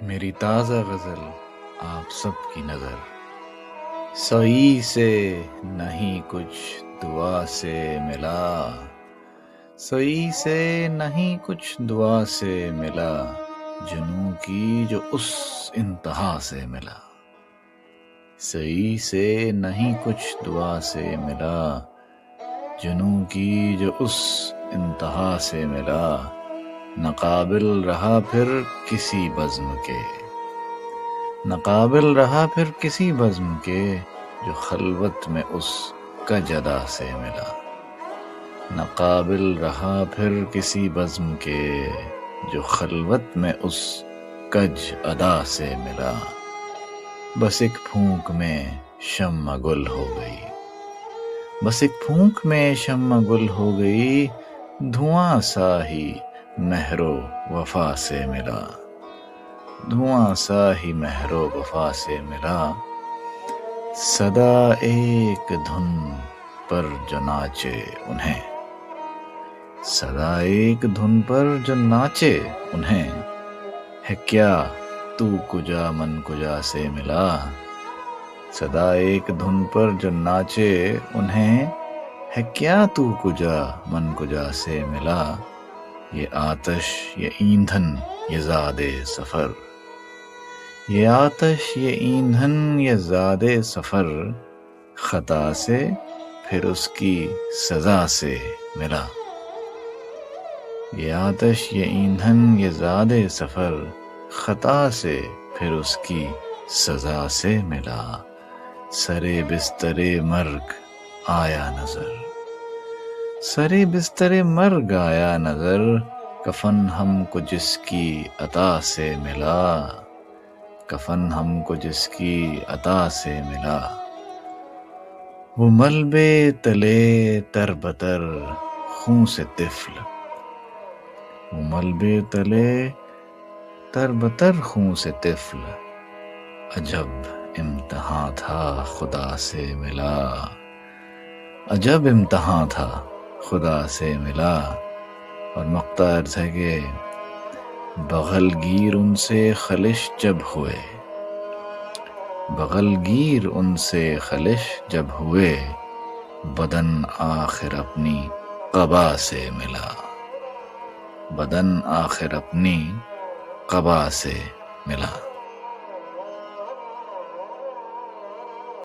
میری تازہ غزل آپ سب کی نظر، سعی سے نہیں کچھ دعا سے ملا، سعی سے نہیں کچھ دعا سے ملا، جنوں کی جو اس انتہا سے ملا، سعی سے نہیں کچھ دعا سے ملا، جنوں کی جو اس انتہا سے ملا، نہ قابل رہا پھر کسی بزم کے، نہ قابل رہا پھر کسی بزم کے، جو خلوت میں اس کج ادا سے ملا، نہ قابل رہا پھر کسی بزم کے، جو خلوت میں اس کج ادا سے ملا، بس ایک پھونک میں شمع گل ہو گئی، بس ایک پھونک میں شمع گل ہو گئی، دھواں سا ہی مہر و وفا سے ملا، دھواں سا ہی مہر و وفا سے ملا، صدا ایک دھن پر جو ناچے انہیں، صدا ایک دھن پر جو ناچے انہیں، ہے کیا تو کجا من کجا سے ملا، صدا ایک دھن پر جو ناچے انہیں، ہے کیا تو کجا من کجا سے ملا، یہ آتش یہ ایندھن یہ زاد سفر، یہ آتش یہ ایندھن یہ زاد سفر، خطا سے پھر اس کی سزا سے ملا، یہ آتش یہ ایندھن یہ زاد سفر، خطا سے پھر اس کی سزا سے ملا، سرے بستر مرگ آیا نظر، سرے بستر مرگ آیا نظر، کفن ہم کو جس کی عطا سے ملا، کفن ہم کو جس کی عطا سے ملا، وہ ملبے تلے تر بتر خون سے طفل، وہ ملبے تلے تر بتر خون سے طفل، عجب امتحاں تھا خدا سے ملا، عجب امتحاں تھا خدا سے ملا، اور مقطع عرض ہے کہ بغل گیر ان سے خلش جب ہوئے، بغل گیر ان سے خلش جب ہوئے، بدن آخر اپنی قبا سے ملا، بدن آخر اپنی قبا سے ملا۔